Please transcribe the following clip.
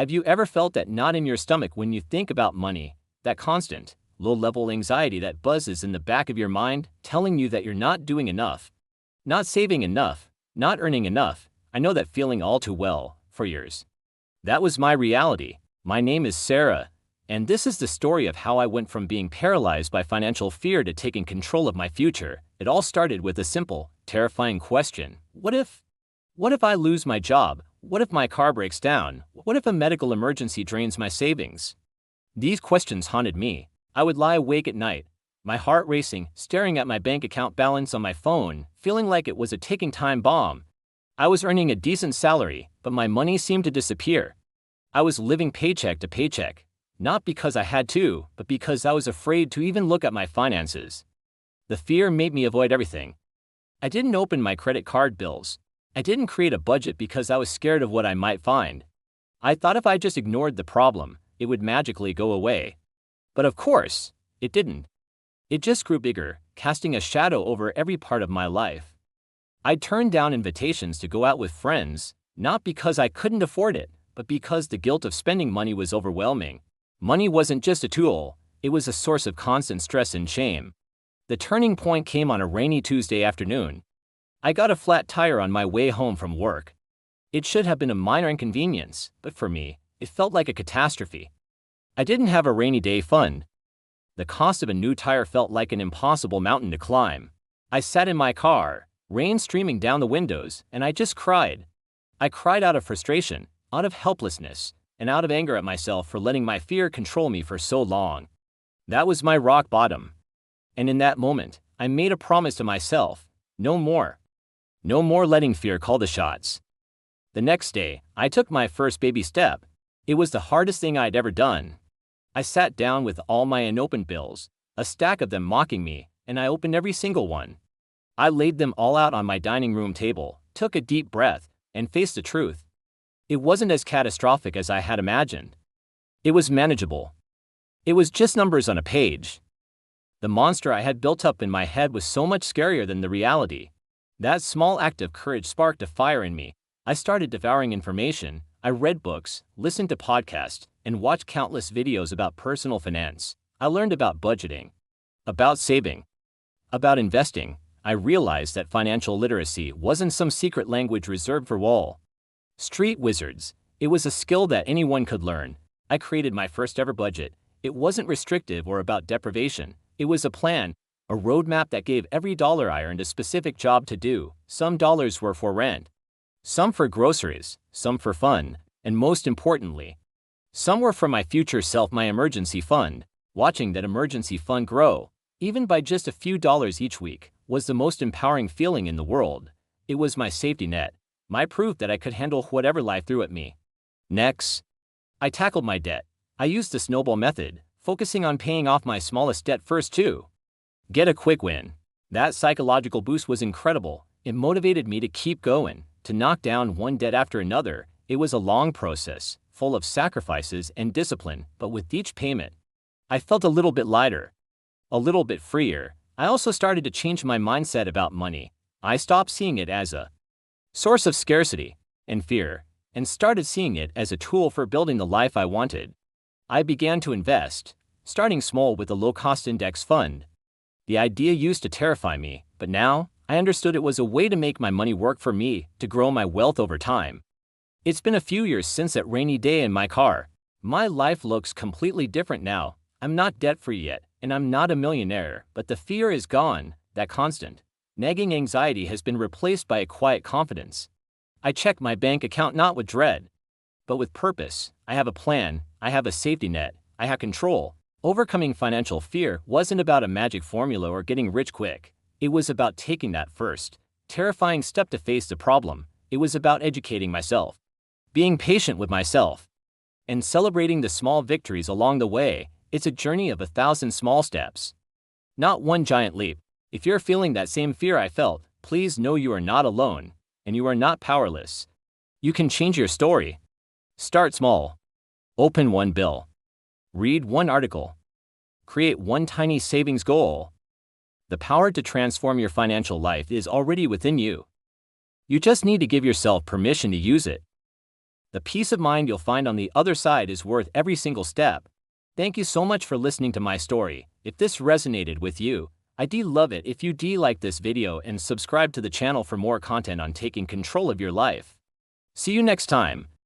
Have you ever felt that knot in your stomach when you think about money, that constant, low-level anxiety that buzzes in the back of your mind, telling you that you're not doing enough, not saving enough, not earning enough? I know that feeling all too well, for years. That was my reality. My name is Sarah, and this is the story of how I went from being paralyzed by financial fear to taking control of my future. It all started with a simple, terrifying question. What if? What if I lose my job? What if my car breaks down? What if a medical emergency drains my savings? These questions haunted me. I would lie awake at night, my heart racing, staring at my bank account balance on my phone, feeling like it was a ticking time bomb. I was earning a decent salary, but my money seemed to disappear. I was living paycheck to paycheck, not because I had to, but because I was afraid to even look at my finances. The fear made me avoid everything. I didn't open my credit card bills. I didn't create a budget because I was scared of what I might find. I thought if I just ignored the problem, it would magically go away. But of course, it didn't. It just grew bigger, casting a shadow over every part of my life. I turned down invitations to go out with friends, not because I couldn't afford it, but because the guilt of spending money was overwhelming. Money wasn't just a tool, it was a source of constant stress and shame. The turning point came on a rainy Tuesday afternoon. I got a flat tire on my way home from work. It should have been a minor inconvenience, but for me, it felt like a catastrophe. I didn't have a rainy day fund. The cost of a new tire felt like an impossible mountain to climb. I sat in my car, rain streaming down the windows, and I just cried. I cried out of frustration, out of helplessness, and out of anger at myself for letting my fear control me for so long. That was my rock bottom. And in that moment, I made a promise to myself: no more. No more letting fear call the shots. The next day, I took my first baby step. It was the hardest thing I'd ever done. I sat down with all my unopened bills, a stack of them mocking me, and I opened every single one. I laid them all out on my dining room table, took a deep breath, and faced the truth. It wasn't as catastrophic as I had imagined. It was manageable. It was just numbers on a page. The monster I had built up in my head was so much scarier than the reality. That small act of courage sparked a fire in me. I started devouring information. I read books, listened to podcasts, and watched countless videos about personal finance. I learned about budgeting, about saving, about investing. I realized that financial literacy wasn't some secret language reserved for Wall Street wizards. It was a skill that anyone could learn. I created my first ever budget. It wasn't restrictive or about deprivation. It was a plan, a roadmap that gave every dollar I earned a specific job to do. Some dollars were for rent, some for groceries, some for fun, and most importantly, some were for my future self, my emergency fund. Watching that emergency fund grow, even by just a few dollars each week, was the most empowering feeling in the world. It was my safety net, my proof that I could handle whatever life threw at me. Next, I tackled my debt. I used the snowball method, focusing on paying off my smallest debt first to get a quick win. That psychological boost was incredible. It motivated me to keep going, to knock down one debt after another. It was a long process, full of sacrifices and discipline, but with each payment, I felt a little bit lighter, a little bit freer. I also started to change my mindset about money. I stopped seeing it as a source of scarcity and fear, and started seeing it as a tool for building the life I wanted. I began to invest, starting small with a low-cost index fund. The idea used to terrify me, but now, I understood it was a way to make my money work for me, to grow my wealth over time. It's been a few years since that rainy day in my car. My life looks completely different now. I'm not debt-free yet, and I'm not a millionaire, but the fear is gone. That constant, nagging anxiety has been replaced by a quiet confidence. I check my bank account not with dread, but with purpose. I have a plan, I have a safety net, I have control. Overcoming financial fear wasn't about a magic formula or getting rich quick. It was about taking that first, terrifying step to face the problem. It was about educating myself, being patient with myself, and celebrating the small victories along the way. It's a journey of 1,000 small steps, not one giant leap. If you're feeling that same fear I felt, please know you are not alone, and you are not powerless. You can change your story. Start small. Open one bill. Read one article. Create one tiny savings goal. The power to transform your financial life is already within you. You just need to give yourself permission to use it. The peace of mind you'll find on the other side is worth every single step. Thank you so much for listening to my story. If this resonated with you, I'd love it if you like this video and subscribe to the channel for more content on taking control of your life. See you next time.